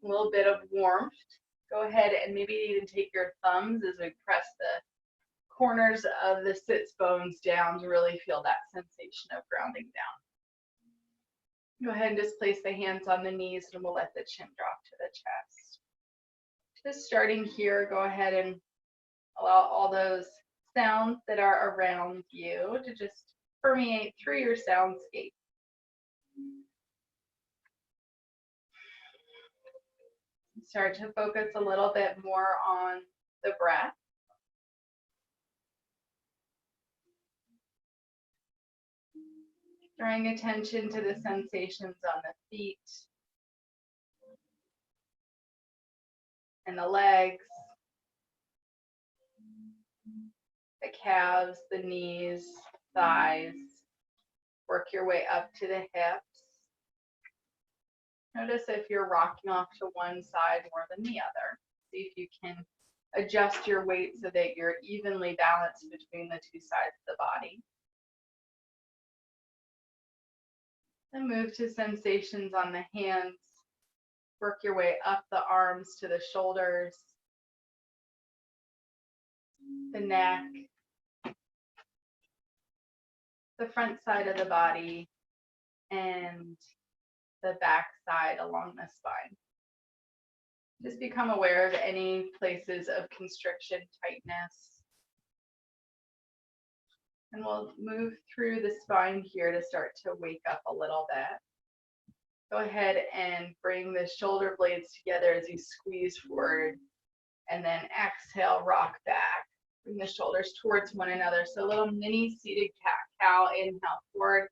a little bit of warmth. Go ahead and maybe even take your thumbs as we press the corners of the sits bones down to really feel that sensation of grounding down. Go ahead and just place the hands on the knees and we'll let the chin drop to the chest. Just starting here, go ahead and allow all those sounds that are around you to just permeate through your soundscape. Start to focus a little bit more on the breath. Drawing attention to the sensations on the feet and the legs, the calves, the knees, thighs. Work your way up to the hips. Notice if you're rocking off to one side more than the other. See if you can adjust your weight so that you're evenly balanced between the two sides of the body. Then move to sensations on the hands. Work your way up the arms to the shoulders, the neck, the front side of the body, and the back side along the spine. Just become aware of any places of constriction, tightness. And we'll move through the spine here to start to wake up a little bit. Go ahead and bring the shoulder blades together as you squeeze forward, and then exhale, rock back. Bring the shoulders towards one another. So a little mini seated cat-cow. Inhale forward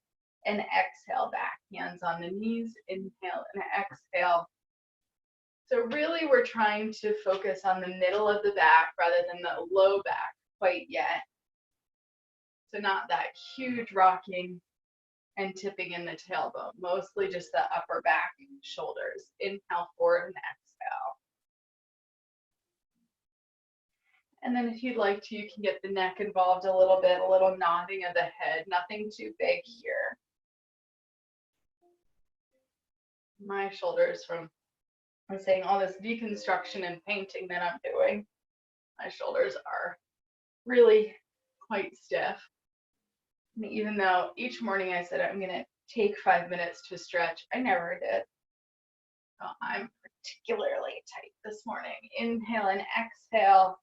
and exhale back. Hands on the knees, inhale and exhale. So really we're trying to focus on the middle of the back rather than the low back quite yet. So not that huge rocking and tipping in the tailbone, mostly just the upper back and shoulders. Inhale forward and exhale. And then if you'd like to, you can get the neck involved a little bit, a little nodding of the head, nothing too big here. My shoulders from, I'm saying all this deconstruction and painting that I'm doing, my shoulders are really quite stiff. And even though each morning I said I'm going to take 5 minutes to stretch, I never did. So I'm particularly tight this morning. Inhale and exhale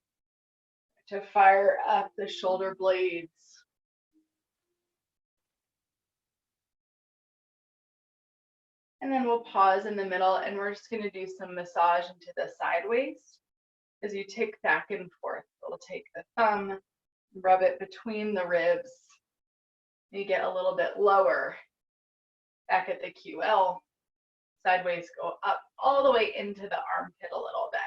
to fire up the shoulder blades. And then we'll pause in the middle and we're just going to do some massage into the side waist. As you tick back and forth, we'll take the thumb, rub it between the ribs. You get a little bit lower back at the QL. Sideways go up all the way into the armpit a little bit.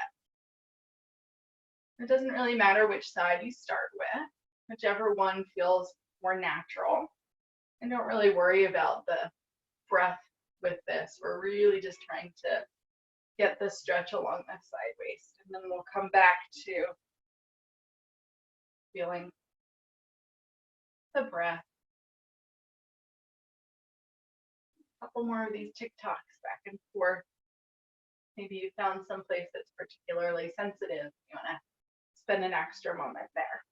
It doesn't really matter which side you start with, whichever one feels more natural. And don't really worry about the breath with this. We're really just trying to get the stretch along the side waist. And then we'll come back to feeling the breath. A couple more of these TikToks back and forth. Maybe you found someplace that's particularly sensitive. You want to spend an extra moment there.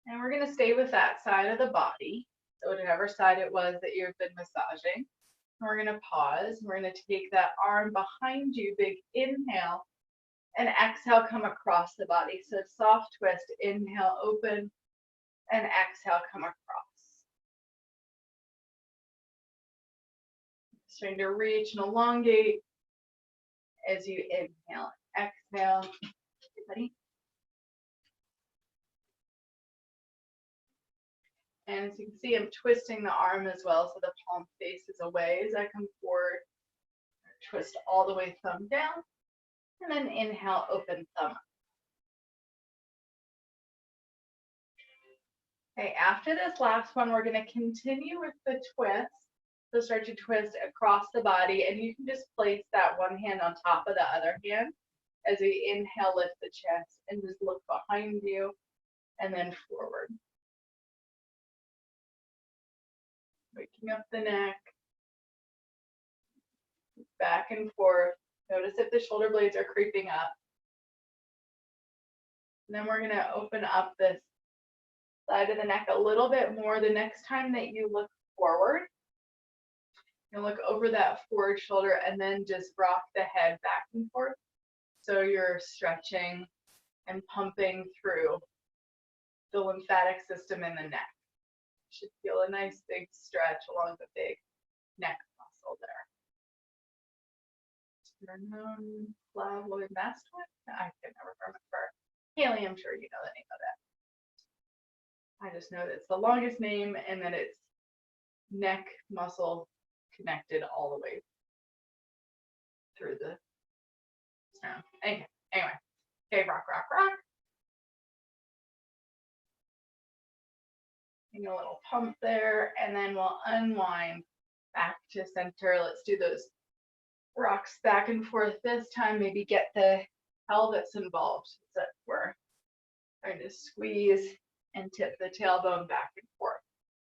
And we're going to stay with that side of the body. So whatever side it was that you've been massaging. We're going to pause. We're going to take that arm behind you, big inhale, and exhale, come across the body. So soft twist, inhale, open, and exhale, come across. Starting to reach and elongate as you inhale, exhale. Everybody. And as you can see, I'm twisting the arm as well, so the palm faces away as I come forward. Twist all the way, thumb down, and then inhale, open thumb up. Okay, after this last one, we're going to continue with the twist. So start to twist across the body, and you can just place that one hand on top of the other hand as we inhale, lift the chest, and just look behind you and then forward. Waking up the neck, back and forth. Notice if the shoulder blades are creeping up. And then we're gonna open up this side of the neck a little bit more the next time that you look forward. You look over that forward shoulder and then just rock the head back and forth. So you're stretching and pumping through the lymphatic system in the neck. You should feel a nice big stretch along the big neck muscle there. Sternum, flavoid, mastoid? I can never remember. Haley, I'm sure you know the name of it. I just know that it's the longest name and that it's neck muscle connected all the way through the sternum. Anyway, okay, rock, rock, rock. And a little pump there, and then we'll unwind back to center. Let's do those rocks back and forth this time. Maybe get the pelvis involved so that we're trying to squeeze and tip the tailbone back and forth.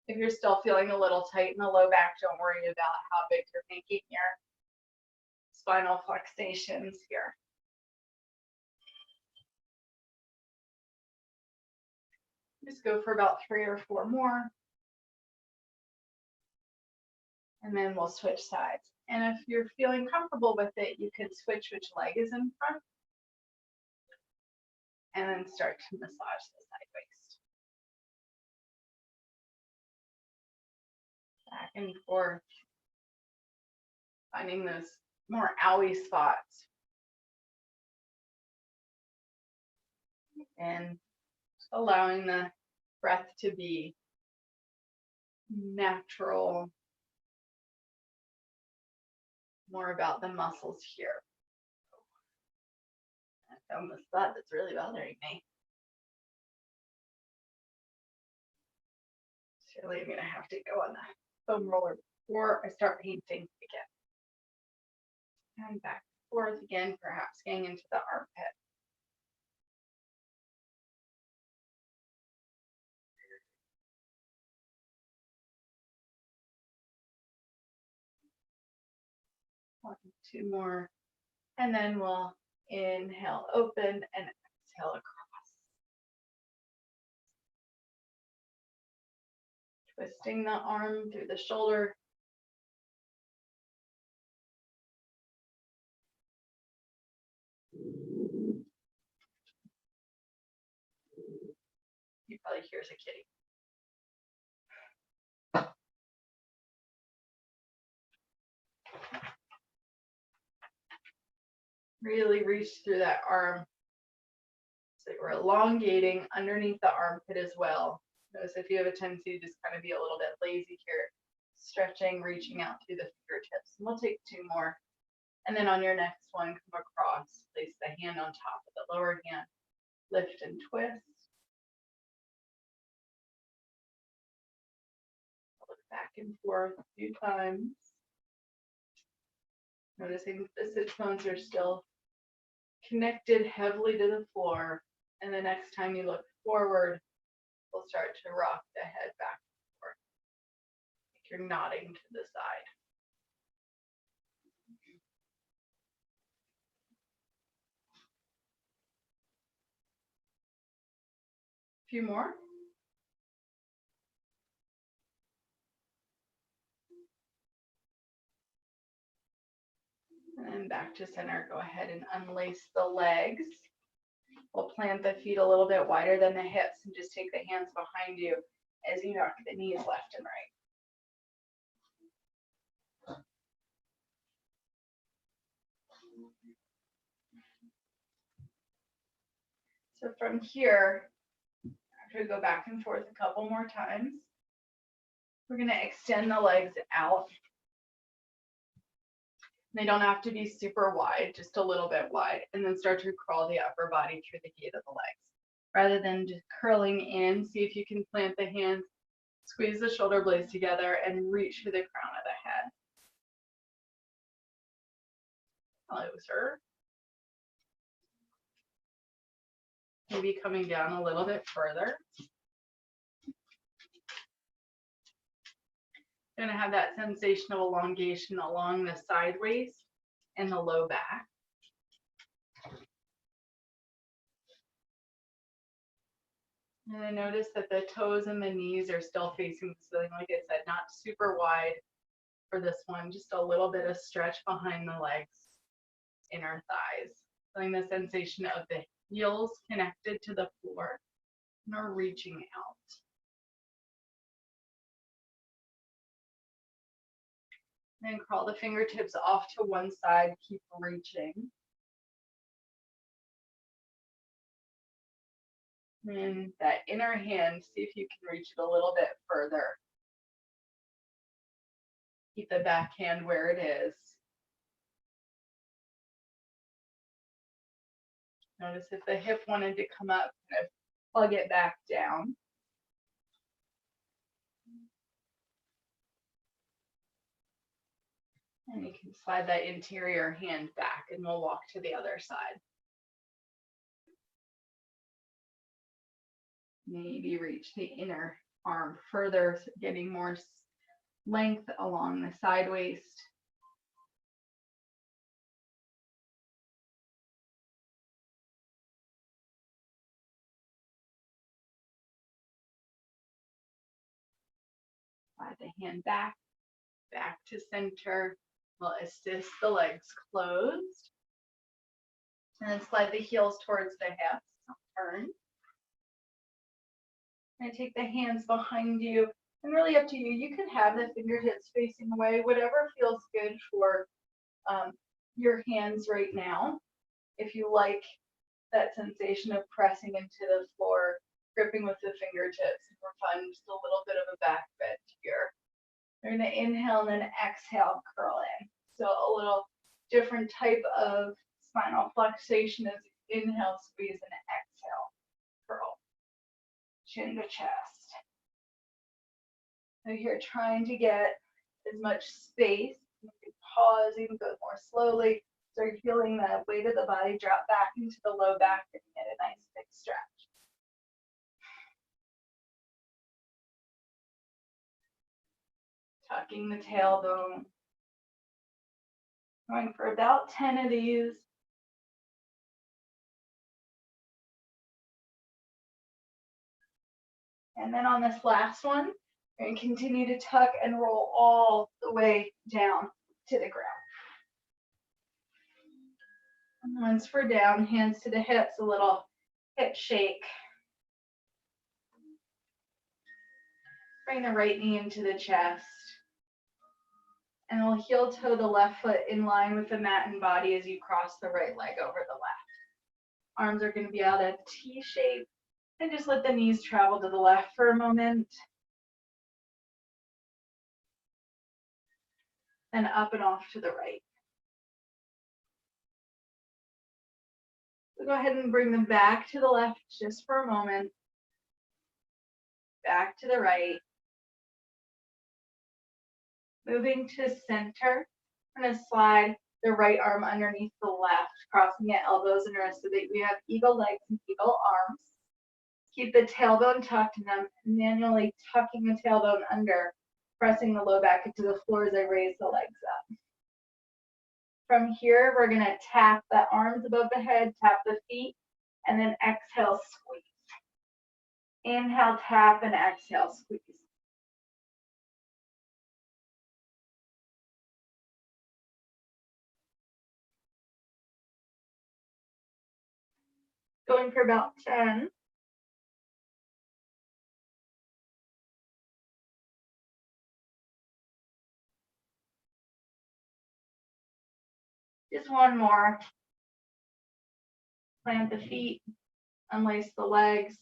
If you're still feeling a little tight in the low back, don't worry about how big you're making your spinal flexations here. Just go for about 3 or 4 more. And then we'll switch sides. And if you're feeling comfortable with it, you can switch which leg is in front. And then start to massage the side waist. Back and forth. Finding those more owie spots. And allowing the breath to be natural, more about the muscles here. I found the spot that's really bothering me. Surely I'm gonna have to go on the foam roller before I start painting again. And back and forth again, perhaps getting into the armpit. One, 2 more, and then we'll inhale, open, and exhale across. Twisting the arm through the shoulder. You probably hear a kitty. Really reach through that arm. So we're elongating underneath the armpit as well. Notice if you have a tendency to just kind of be a little bit lazy here, stretching, reaching out through the fingertips. And we'll take 2 more. And then on your next one, come across, place the hand on top of the lower hand, lift and twist. Look back and forth a few times. Noticing the sit bones are still connected heavily to the floor, and the next time you look forward, we'll start to rock the head back and forth. Like you're nodding to the side. A few more. And then back to center, go ahead and unlace the legs. We'll plant the feet a little bit wider than the hips and just take the hands behind you as you knock the knees left and right. So from here, after we go back and forth a couple more times, we're going to extend the legs out. They don't have to be super wide, just a little bit wide, and then start to crawl the upper body through the gate of the legs. Rather than just curling in, see if you can plant the hands, squeeze the shoulder blades together, and reach for the crown of the head. Closer. Maybe coming down a little bit further. You're going to have that sensation of elongation along the side waist in the low back. And I notice that the toes and the knees are still facing the ceiling. Like I said, not super wide for this one, just a little bit of stretch behind the legs, inner thighs. Feeling the sensation of the heels connected to the floor and are reaching out. Then crawl the fingertips off to one side, keep reaching. And that inner hand, see if you can reach it a little bit further. Keep the back hand where it is. Notice if the hip wanted to come up, kind of plug it back down. And you can slide that interior hand back and we'll walk to the other side. Maybe reach the inner arm further, getting more length along the side waist. Slide the hand back to center. We'll assist the legs closed. And then slide the heels towards the hips. Turn. And take the hands behind you. And really up to you. You can have the fingertips facing away, whatever feels good for your hands right now. If you like that sensation of pressing into the floor, gripping with the fingertips, and we're finding just a little bit of a back bend here. We're going to inhale and then exhale, curl in. So a little different type of spinal flexation as you inhale, squeeze, and exhale, curl. Chin to chest. So here, trying to get as much space. You can pause, even go more slowly. So you're feeling the weight of the body drop back into the low back and get a nice big stretch. Tucking the tailbone. Going for about 10 of these. And then on this last one, you're going to continue to tuck and roll all the way down to the ground. And once we're down, hands to the hips, a little hip shake. Bring the right knee into the chest. And we'll heel toe the left foot in line with the mat and body as you cross the right leg over the left. Arms are going to be out at T shape. And just let the knees travel to the left for a moment. And up and off to the right. So go ahead and bring them back to the left just for a moment. Back to the right. Moving to center. I'm going to slide the right arm underneath the left, crossing at elbows and wrists so that we have eagle legs and eagle arms. Keep the tailbone tucked and then manually tucking the tailbone under, pressing the low back into the floor as I raise the legs up. From here, we're going to tap the arms above the head, tap the feet, and then exhale, squeeze. Inhale, tap, and exhale, squeeze. Going for about 10. Just one more. Plant the feet, unlace the legs,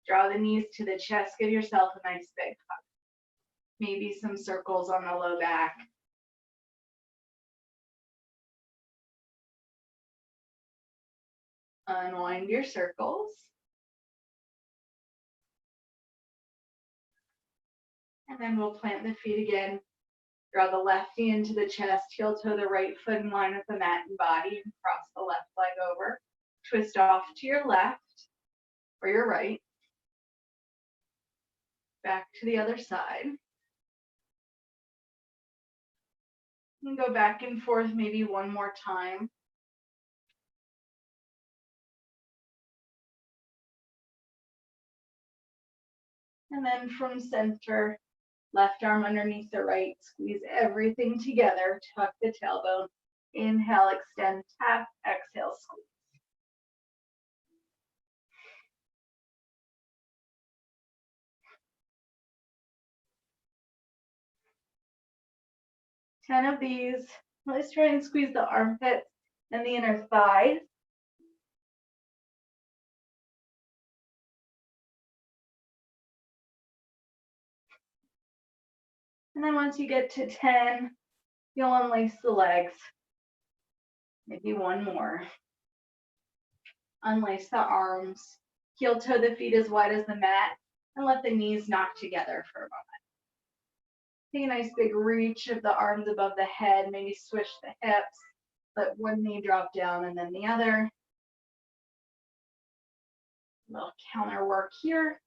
draw the knees to the chest, give yourself a nice big hug. Maybe some circles on the low back. Unwind your circles. And then we'll plant the feet again. Draw the left knee into the chest, heel toe the right foot in line with the mat and body, and cross the left leg over. Twist off to your left or your right. Back to the other side. And go back and forth maybe one more time. And then from center, left arm underneath the right, squeeze everything together, tuck the tailbone. Inhale, extend, tap, exhale, squeeze. 10 of these. Let's try and squeeze the armpits and the inner thighs. And then once you get to 10, you'll unlace the legs. Maybe one more. Unlace the arms. Heel toe the feet as wide as the mat and let the knees knock together for a moment. Take a nice big reach of the arms above the head, maybe swish the hips, let one knee drop down and then the other. A little counter work here.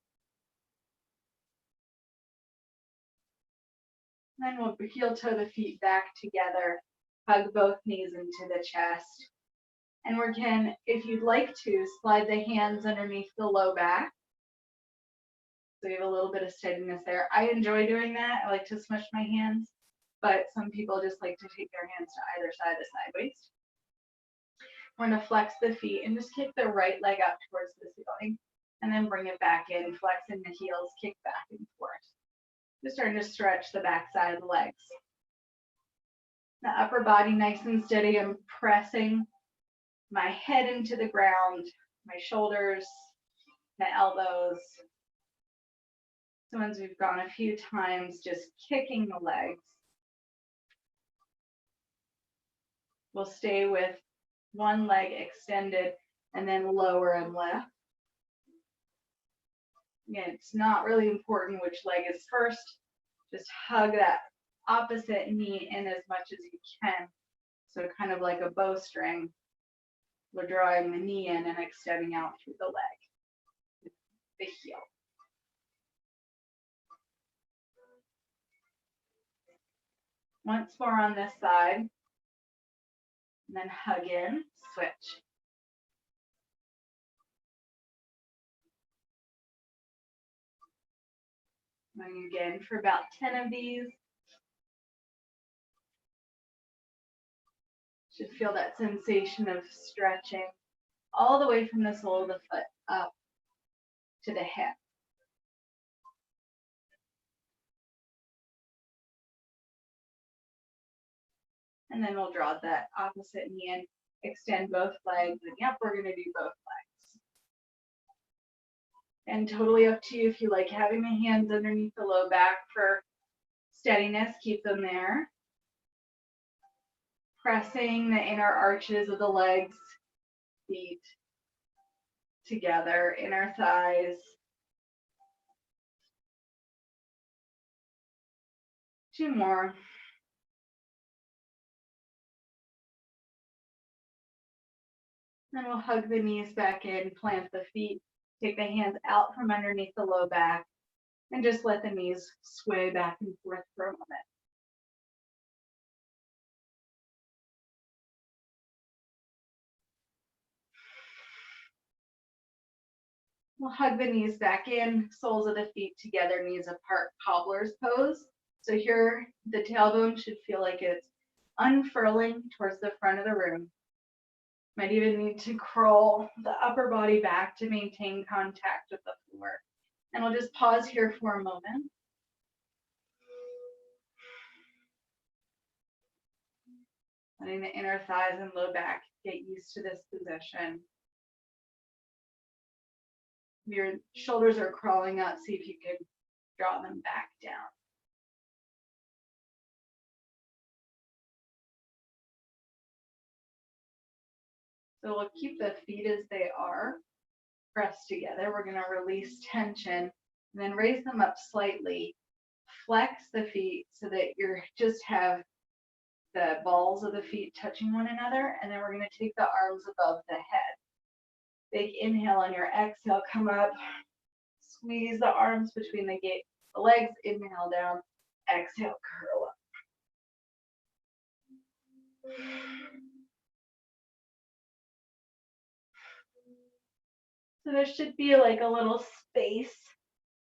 Then we'll heel toe the feet back together, hug both knees into the chest. And we can, if you'd like to, slide the hands underneath the low back. So you have a little bit of steadiness there. I enjoy doing that. I like to smush my hands, but some people just like to take their hands to either side of the side waist. We're gonna flex the feet and just kick the right leg up towards the ceiling and then bring it back in, flexing the heels, kick back and forth. Just starting to stretch the back side of the legs. The upper body nice and steady. I'm pressing my head into the ground, my shoulders, the elbows. So once we've gone a few times, just kicking the legs. We'll stay with one leg extended and then lower and lift. Again, it's not really important which leg is first. Just hug that opposite knee in as much as you can. So kind of like a bowstring. We're drawing the knee in and extending out through the leg, the heel. Once more on this side, and then hug in, switch. Going again for about 10 of these. Should feel that sensation of stretching all the way from the sole of the foot up to the hip. And then we'll draw that opposite knee in, extend both legs, and yep, we're gonna do both legs. And totally up to you if you like having the hands underneath the low back for steadiness, keep them there. Pressing the inner arches of the legs, feet together, inner thighs. 2 more. Then we'll hug the knees back in, plant the feet, take the hands out from underneath the low back, and just let the knees sway back and forth for a moment. We'll hug the knees back in, soles of the feet together, knees apart, cobbler's pose. So here, the tailbone should feel like it's unfurling towards the front of the room. Might even need to crawl the upper body back to maintain contact with the floor. And we'll just pause here for a moment. Letting the inner thighs and low back get used to this position. Your shoulders are crawling up, see if you can draw them back down. So we'll keep the feet as they are, pressed together. We're gonna release tension and then raise them up slightly. Flex the feet so that you just have the balls of the feet touching one another. And then we're gonna take the arms above the head. Big inhale on your exhale, come up, squeeze the arms between the legs, inhale down, exhale, curl up. So there should be like a little space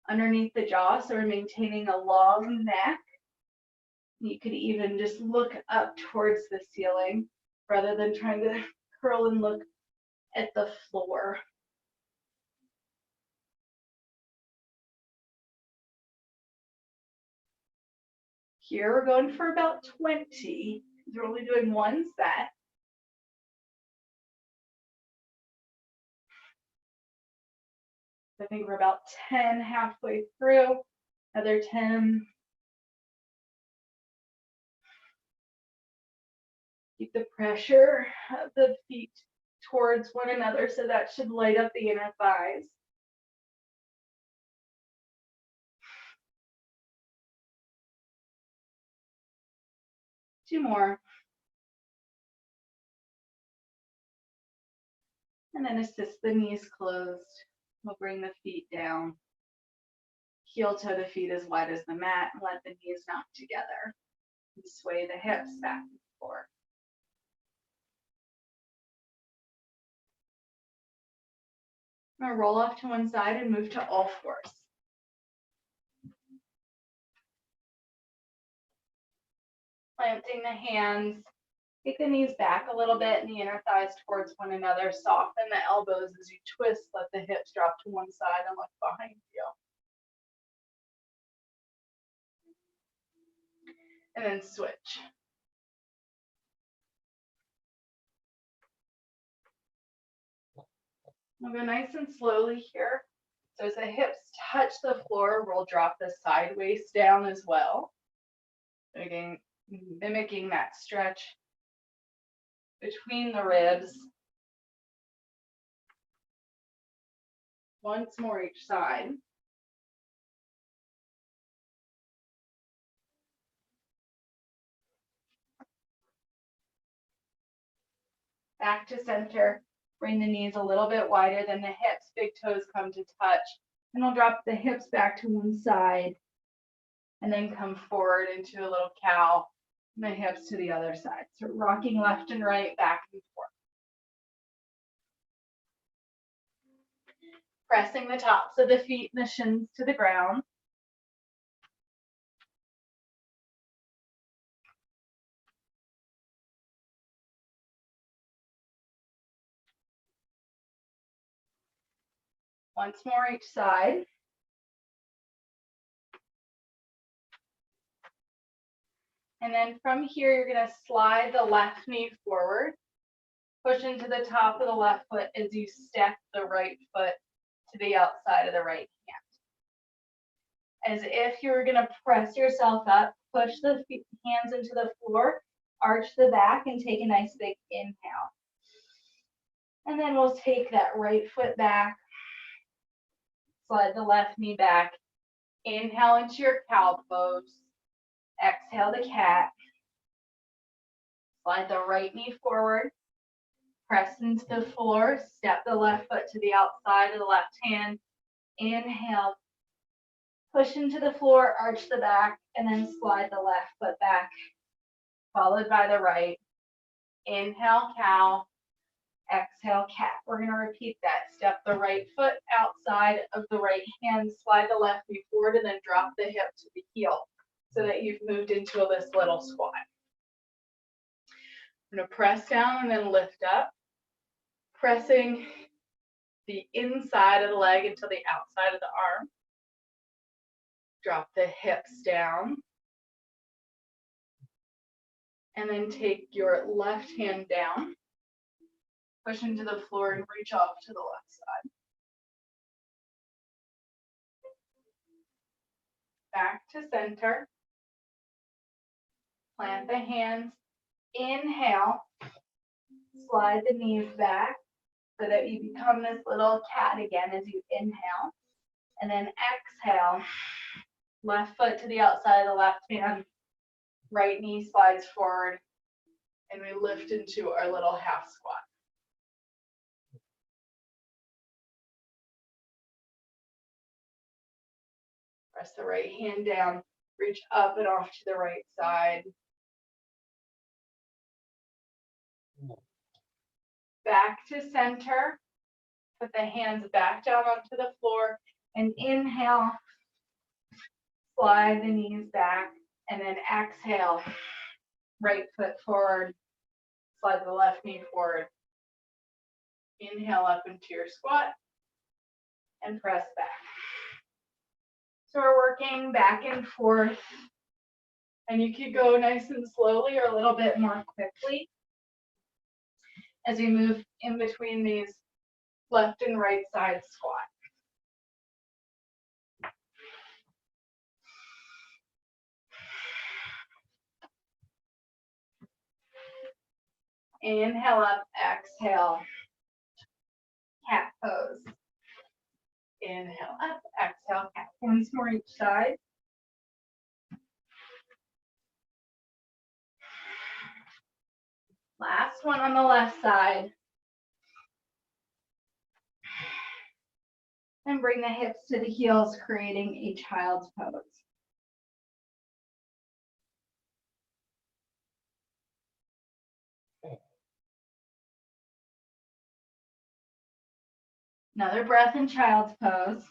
underneath the jaw, so we're maintaining a long neck. You could even just look up towards the ceiling rather than trying to curl and look at the floor. Here we're going for about 20. We're only doing one set. I think we're about 10 halfway through. Another 10. Keep the pressure of the feet towards one another, so that should light up the inner thighs. Two more. And then assist the knees closed. We'll bring the feet down. Heel toe the feet as wide as the mat and let the knees knock together. And sway the hips back and forth. I'm going to roll off to one side and move to all fours. Planting the hands. Take the knees back a little bit and the inner thighs towards one another. Soften the elbows as you twist. Let the hips drop to one side and look behind you. And then switch. We'll go nice and slowly here. So as the hips touch the floor, we'll drop the side waist down as well. Again, mimicking that stretch between the ribs. Once more each side. Back to center. Bring the knees a little bit wider than the hips. Big toes come to touch. And we'll drop the hips back to one side. And then come forward into a little cow. And the hips to the other side. So rocking left and right, back and forth. Pressing the tops of the feet and the shins to the ground. Once more each side. And then from here, you're going to slide the left knee forward. Push into the top of the left foot as you step the right foot to the outside of the right hand. As if you were going to press yourself up, push the hands into the floor, arch the back, and take a nice big inhale. And then we'll take that right foot back, slide the left knee back, inhale into your cow pose, exhale the cat, slide the right knee forward, press into the floor, step the left foot to the outside of the left hand, inhale, push into the floor, arch the back, and then slide the left foot back, followed by the right. Inhale, cow, exhale, cat. We're going to repeat that. Step the right foot outside of the right hand, slide the left knee forward, and then drop the hip to the heel so that you've moved into this little squat. I'm going to press down and then lift up, pressing the inside of the leg until the outside of the arm. Drop the hips down. And then take your left hand down, push into the floor and reach off to the left side. Back to center. Plant the hands. Inhale. Slide the knees back so that you become this little cat again as you inhale. And then exhale. Left foot to the outside of the left hand. Right knee slides forward. And we lift into our little half squat. Press the right hand down. Reach up and off to the right side. back to center. Put the hands back down onto the floor and inhale, slide the knees back, and then exhale, right foot forward, slide the left knee forward. Inhale up into your squat and press back. So we're working back and forth, and you could go nice and slowly or a little bit more quickly as we move in between these left and right side squat. Inhale up, exhale, cat pose. Inhale up, exhale, cat. Once more each side. Last one on the left side. And bring the hips to the heels, creating a child's pose. Another breath in child's pose.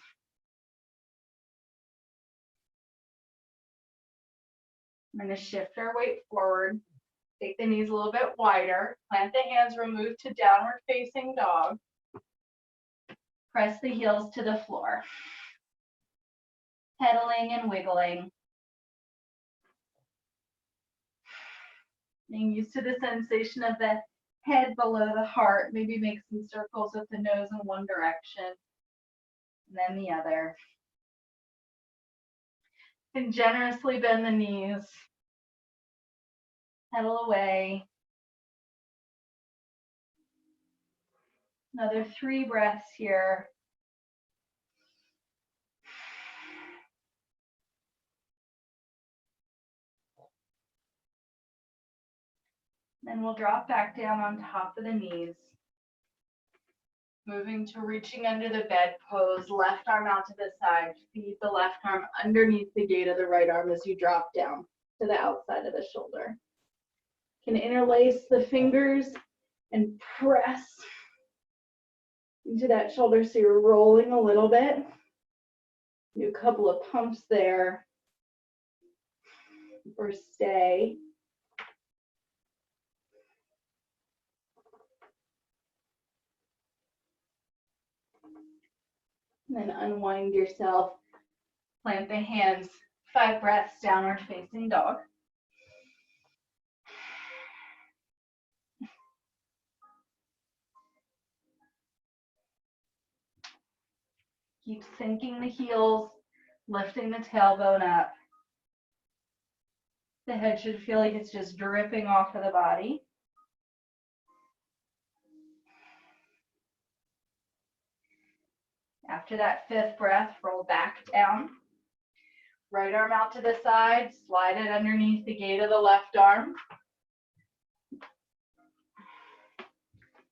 I'm going to shift our weight forward. Take the knees a little bit wider. Plant the hands, remove to downward facing dog. Press the heels to the floor. Pedaling and wiggling. Being used to the sensation of the head below the heart. Maybe make some circles with the nose in one direction and then the other. And generously bend the knees. Pedal away. Another 3 breaths here. Then we'll drop back down on top of the knees. Moving to reaching under the bed pose, left arm out to the side. Feed the left arm underneath the gate of the right arm as you drop down to the outside of the shoulder. You can interlace the fingers and press into that shoulder so you're rolling a little bit. Do a couple of pumps there. Or stay. And then unwind yourself. Plant the hands. 5 breaths, downward facing dog. Keep sinking the heels, lifting the tailbone up. The head should feel like it's just dripping off of the body. After that 5th breath, roll back down. Right arm out to the side, slide it underneath the gate of the left arm.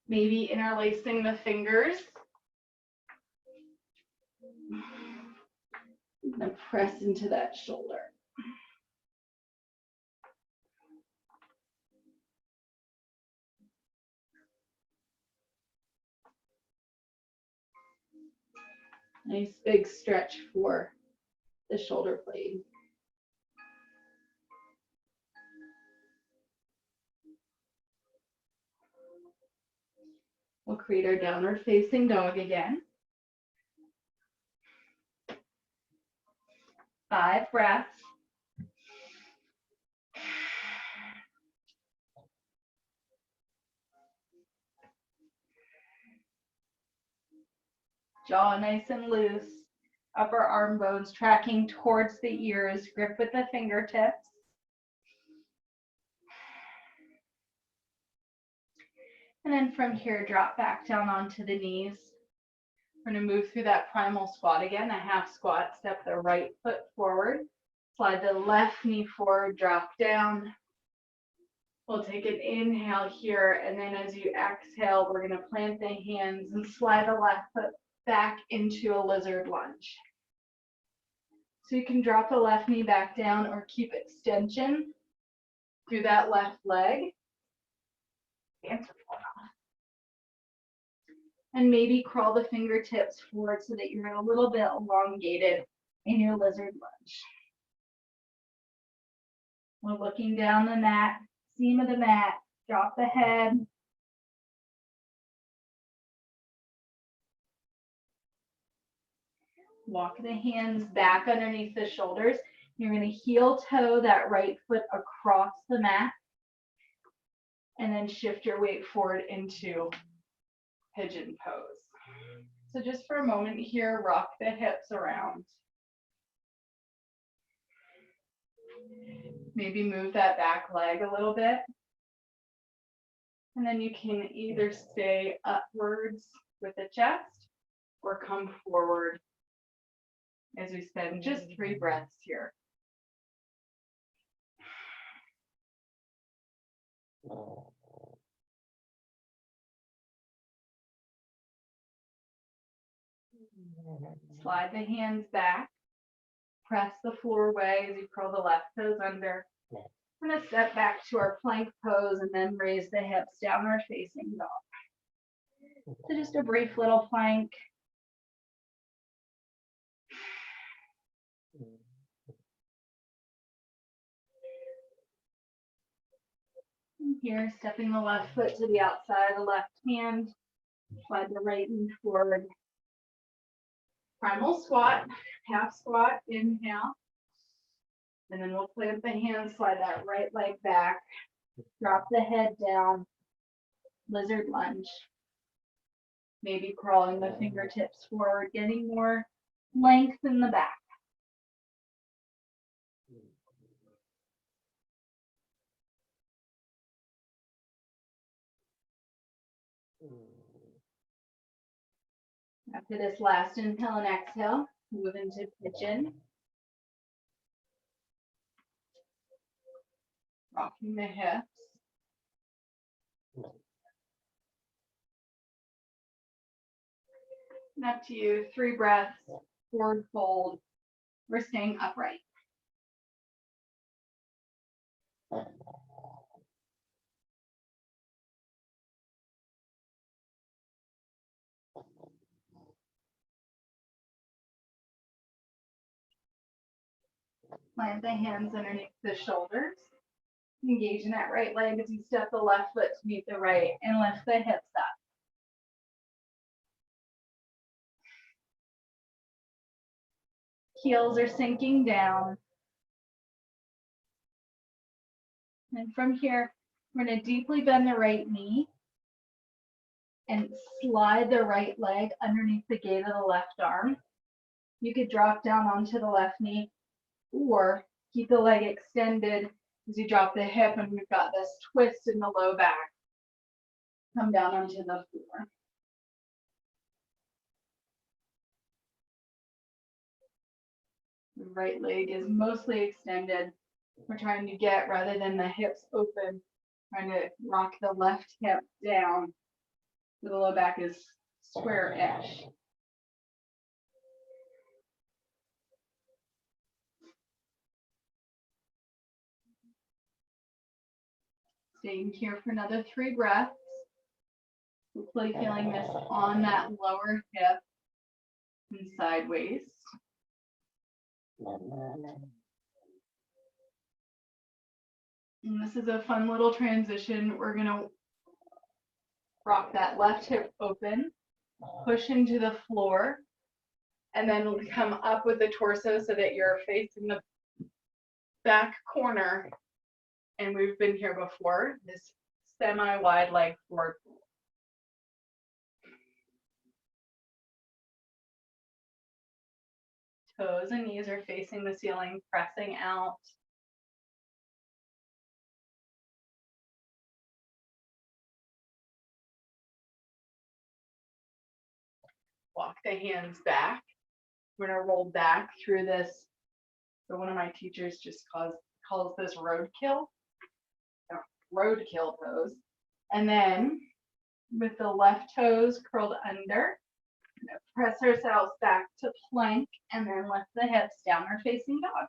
Maybe interlacing the fingers. And then press into that shoulder. Nice big stretch for the shoulder blade. We'll create our downward facing dog again. 5 breaths. Jaw nice and loose. Upper arm bones tracking towards the ears. Grip with the fingertips. And then from here, drop back down onto the knees. We're going to move through that primal squat again, a half squat. Step the right foot forward. Slide the left knee forward, drop down. We'll take an inhale here, and then as you exhale, we're going to plant the hands and slide the left foot back into a lizard lunge. So you can drop the left knee back down or keep extension through that left leg. And maybe crawl the fingertips forward so that you're a little bit elongated in your lizard lunge. We're looking down the mat, seam of the mat, drop the head. Walk the hands back underneath the shoulders. You're going to heel toe that right foot across the mat and then shift your weight forward into pigeon pose. So just for a moment here, rock the hips around. Maybe move that back leg a little bit. And then you can either stay upwards with the chest or come forward as we spend just 3 breaths here. Slide the hands back. Press the floor away as you curl the left toes under. We're going to step back to our plank pose and then raise the hips, downward facing dog. So just a brief little plank. Here, stepping the left foot to the outside of the left hand. Slide the right knee forward. Primal squat, half squat, inhale. And then we'll plant the hands, slide that right leg back. Drop the head down. Lizard lunge. Maybe crawling the fingertips forward, getting more length in the back. After this last inhale and exhale, move into pigeon. Rocking the hips. And up to you, 3 breaths, forward fold. We're staying upright. Plant the hands underneath the shoulders. Engage in that right leg as you step the left foot to meet the right and lift the hips up. Heels are sinking down. And from here, we're going to deeply bend the right knee and slide the right leg underneath the gate of the left arm. You could drop down onto the left knee or keep the leg extended as you drop the hip, and we've got this twist in the low back. Come down onto the floor. The right leg is mostly extended. We're trying to get, rather than the hips open, trying to rock the left hip down so the low back is square-ish. Staying here for another 3 breaths. Hopefully feeling this on that lower hip and sideways. And this is a fun little transition. We're going to rock that left hip open, push into the floor, and then we'll come up with the torso so that you're facing the back corner. And we've been here before, this semi-wide leg forward fold. Toes and knees are facing the ceiling, pressing out. Walk the hands back. We're going to roll back through this. So one of my teachers just calls this roadkill pose. And then with the left toes curled under, press ourselves back to plank and then lift the hips, downward facing dog.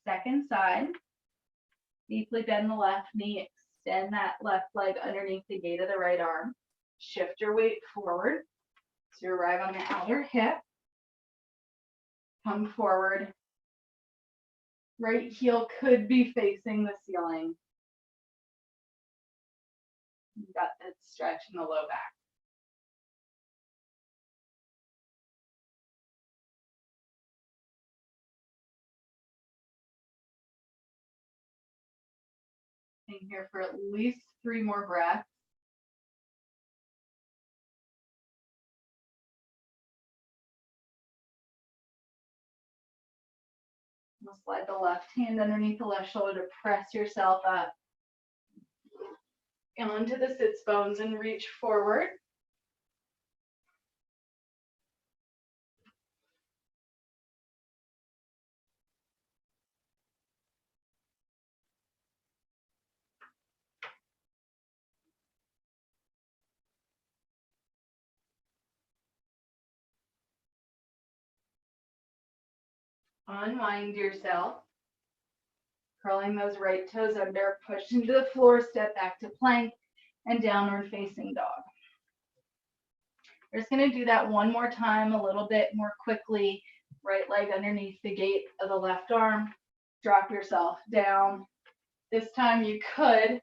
Second side. Deeply bend the left knee, extend that left leg underneath the gate of the right arm. Shift your weight forward. So you arrive on the outer hip. Come forward. Right heel could be facing the ceiling. You've got that stretch in the low back. Staying here for at least 3 more breaths. We'll slide the left hand underneath the left shoulder to press yourself up onto the sits bones and reach forward. Unwind yourself. Curling those right toes under, push into the floor, step back to plank and downward facing dog. We're just going to do that one more time, a little bit more quickly. Right leg underneath the gate of the left arm. Drop yourself down. This time you could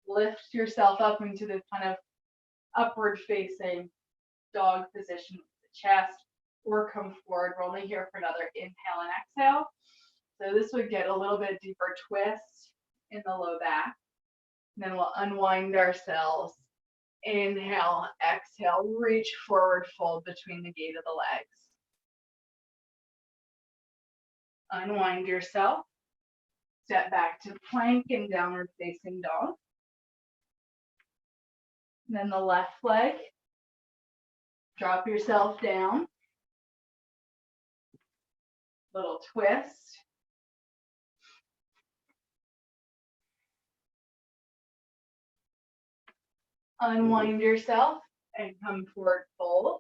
lift yourself up into this kind of upward facing dog position with the chest, or come forward. We're only here for another inhale and exhale. So this would get a little bit deeper twist in the low back. And then we'll unwind ourselves. Inhale, exhale, reach forward, fold between the gate of the legs. Unwind yourself. Step back to plank and downward facing dog. And then the left leg. Drop yourself down. Little twist. Unwind yourself and come forward fold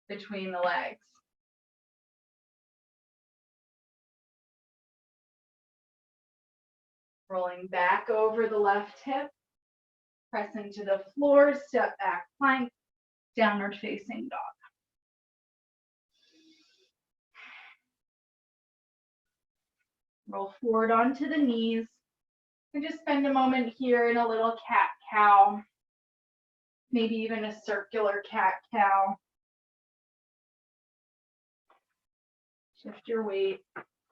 between the legs. Rolling back over the left hip. Press into the floor, step back plank, downward facing dog. Roll forward onto the knees. And just spend a moment here in a little cat-cow, maybe even a circular cat-cow. Shift your weight,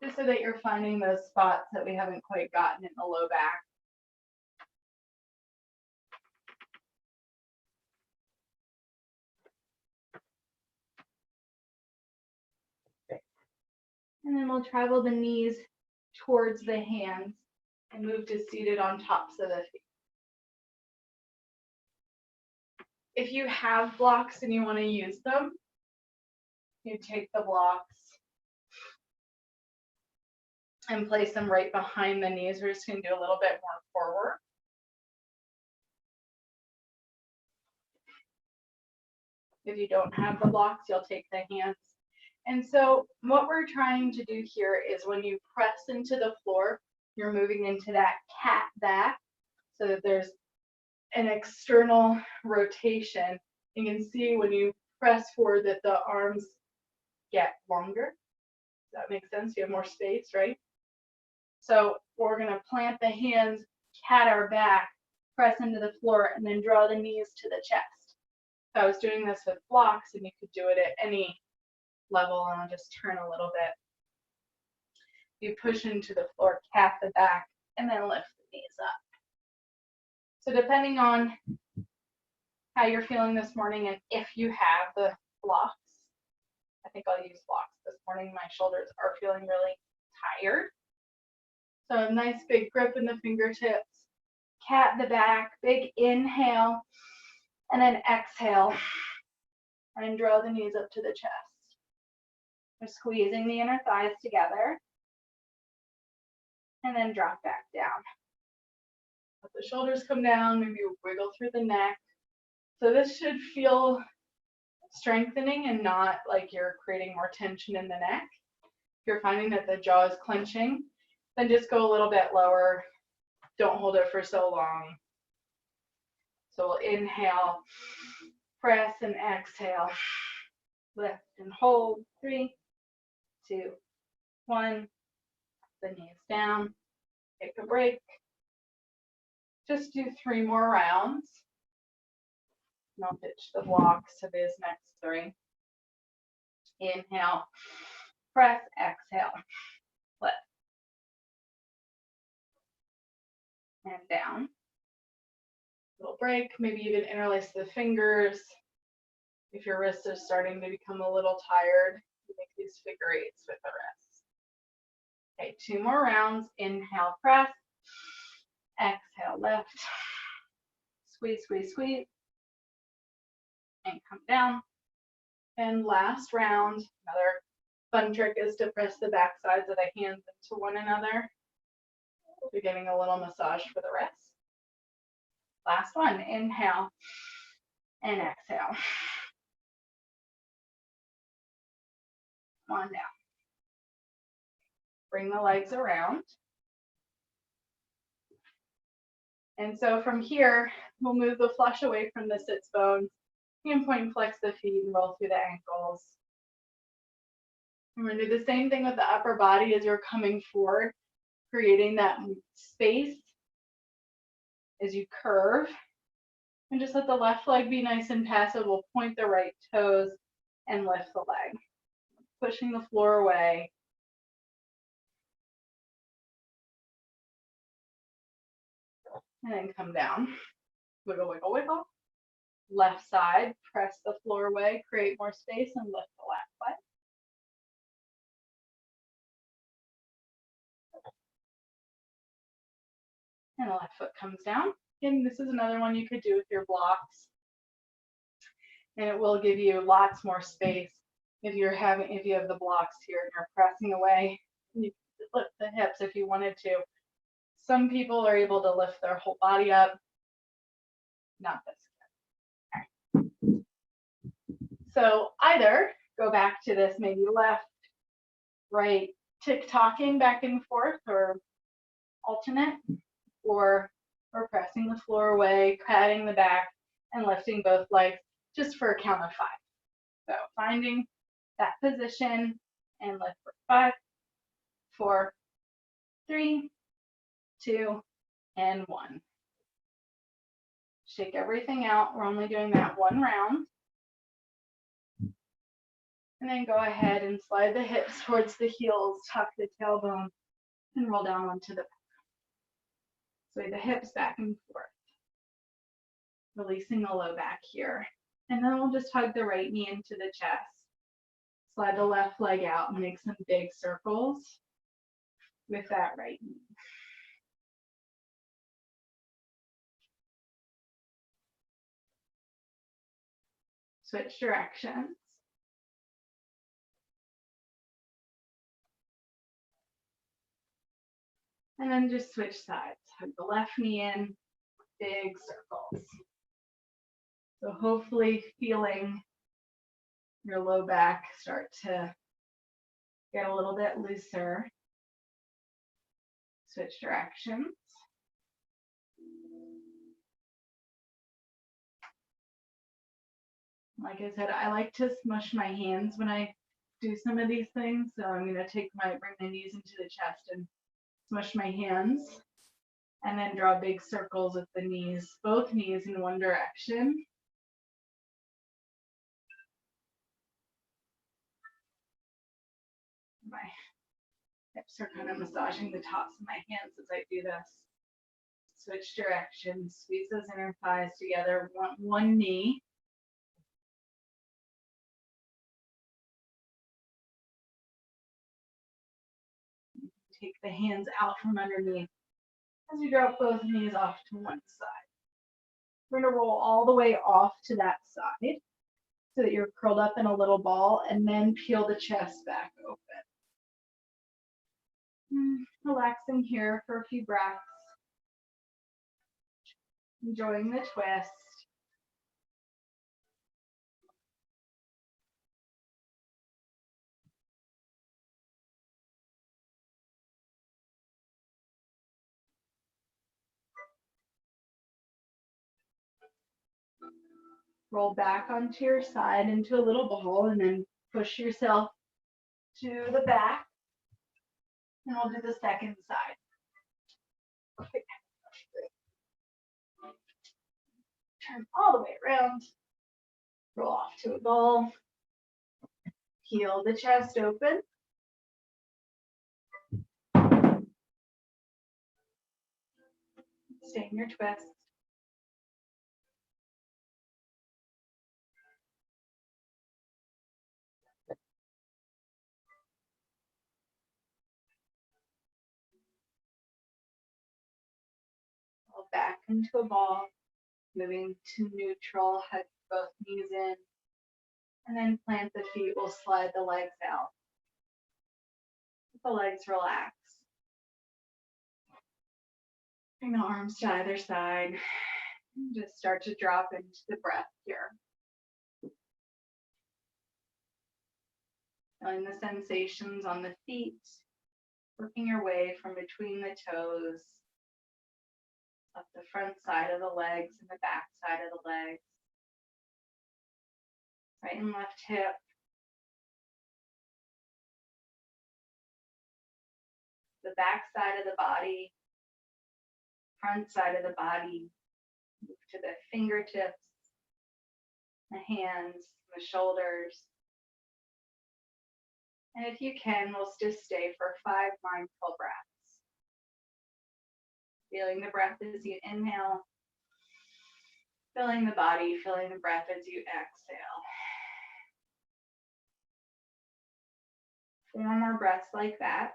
just so that you're finding those spots that we haven't quite gotten in the low back. And then we'll travel the knees towards the hands and move to seated on tops of the feet. If you have blocks and you want to use them, you take the blocks and place them right behind the knees. We're just going to do a little bit more forward. If you don't have the blocks, you'll take the hands. And so what we're trying to do here is when you press into the floor, you're moving into that cat back so that there's an external rotation. You can see when you press forward that the arms get longer. Does that make sense? You have more space, right? So we're going to plant the hands, cat our back, press into the floor, and then draw the knees to the chest. So I was doing this with blocks, and you could do it at any level, and I'll just turn a little bit. You push into the floor, cat the back, and then lift the knees up. So depending on how you're feeling this morning, and if you have the blocks, I think I'll use blocks this morning. My shoulders are feeling really tired. So a nice big grip in the fingertips, cat the back, big inhale, and then exhale, and draw the knees up to the chest. We're squeezing the inner thighs together, and then drop back down. Let the shoulders come down, maybe wiggle through the neck. So this should feel strengthening and not like you're creating more tension in the neck. If you're finding that the jaw is clenching, Then just go a little bit lower. Don't hold it for so long. So we'll inhale, press and exhale. Lift and hold. 3, 2, 1. The knees down. Take a break. Just do 3 more rounds. And I'll ditch the blocks to these next 3. Inhale, press, exhale, lift. And down. Little break, maybe even interlace the fingers. If your wrist is starting to become a little tired, you make these figure 8s with the wrist. Okay, 2 more rounds. Inhale, press. Exhale, lift. Squeeze, squeeze, squeeze. And come down. And last round, another fun trick is to press the back sides of the hands into one another. You're getting a little massage for the wrist. Last one, inhale and exhale. On down. Bring the legs around. And so from here, we'll move the flush away from the sits bones. Hand point and flex the feet and roll through the ankles. We're going to do the same thing with the upper body as you're coming forward, creating that space as you curve. And just let the left leg be nice and passive. We'll point the right toes and lift the leg. Pushing the floor away. And then come down. Wiggle, wiggle, wiggle. Left side, press the floor away, create more space, and lift the left leg. And the left foot comes down. And this is another one you could do with your blocks. And it will give you lots more space if you have the blocks here and you're pressing away. You can lift the hips if you wanted to. Some people are able to lift their whole body up. Not this. Okay. So either go back to this maybe left, right, tick-tocking back and forth or alternate, or we're pressing the floor away, patting the back, and lifting both legs just for a count of 5. So finding that position and lift for 5, 4, 3, 2, and 1. Shake everything out. We're only doing that 1 round. And then go ahead and slide the hips towards the heels, tuck the tailbone, and roll down onto the back. Sway the hips back and forth. Releasing the low back here. And then we'll just hug the right knee into the chest. Slide the left leg out and make some big circles with that right knee. Switch directions. And then just switch sides. Hug the left knee in, big circles. So hopefully feeling your low back start to get a little bit looser. Switch directions. Like I said, I like to smush my hands when I do some of these things. So I'm going to bring my knees into the chest and smush my hands. And then draw big circles with the knees, both knees in one direction. My hips are kind of massaging the tops of my hands as I do this. Switch directions, squeeze those inner thighs together, one knee. Take the hands out from underneath as you drop both knees off to one side. We're going to roll all the way off to that side so that you're curled up in a little ball, and then peel the chest back open. Relaxing here for a few breaths. Enjoying the twist. Roll back onto your side into a little ball and then push yourself to the back. And we'll do the second side. Turn all the way around. Roll off to a ball. Peel the chest open. Stay in your twist. Roll back into a ball. Moving to neutral, hug both knees in. And then plant the feet. We'll slide the legs out. Let the legs relax. Bring the arms to either side. And just start to drop into the breath here. Feeling the sensations on the feet. Working your way from between the toes. Up the front side of the legs and the back side of the legs. Right and left hip. The back side of the body. Front side of the body. Move to the fingertips, the hands, the shoulders. And if you can, we'll just stay for 5 mindful breaths. Feeling the breath as you inhale. Feeling the body, feeling the breath as you exhale. 4 more breaths like that.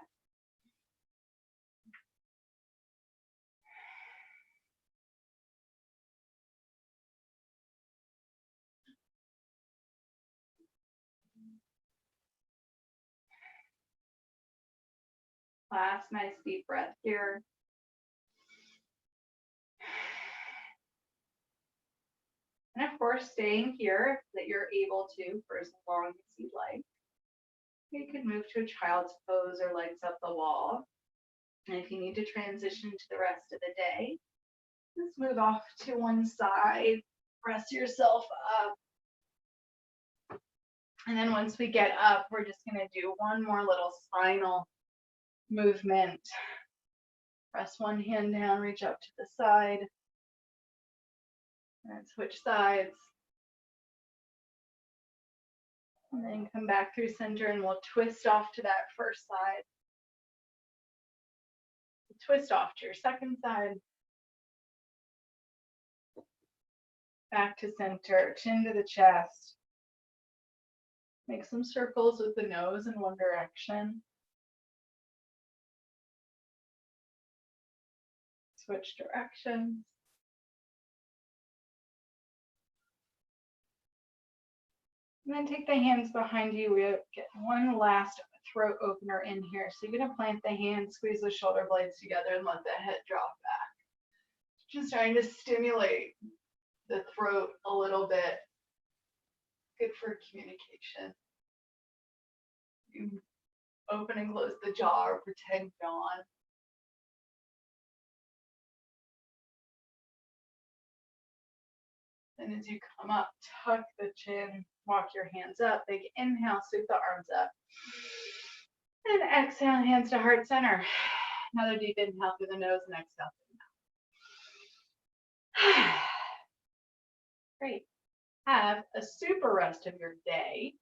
Last nice deep breath here. And of course, staying here that you're able to for as long as you'd like. You can move to a child's pose or legs up the wall. And if you need to transition to the rest of the day, just move off to one side, press yourself up. And then once we get up, we're just going to do one more little spinal movement. Press one hand down, reach up to the side. And switch sides. And then come back through center and we'll twist off to that first side. Twist off to your second side. Back to center, chin to the chest. Make some circles with the nose in one direction. Switch directions. And then take the hands behind you. We get one last throat opener in here. So you're going to plant the hands, squeeze the shoulder blades together, and let the head drop back. Just trying to stimulate the throat a little bit. Good for communication. You open and close the jaw or pretend yawn. And as you come up, tuck the chin, walk your hands up. Big inhale, sweep the arms up. And exhale, hands to heart center. Another deep inhale through the nose and exhale through the mouth. Great. Have a super rest of your day.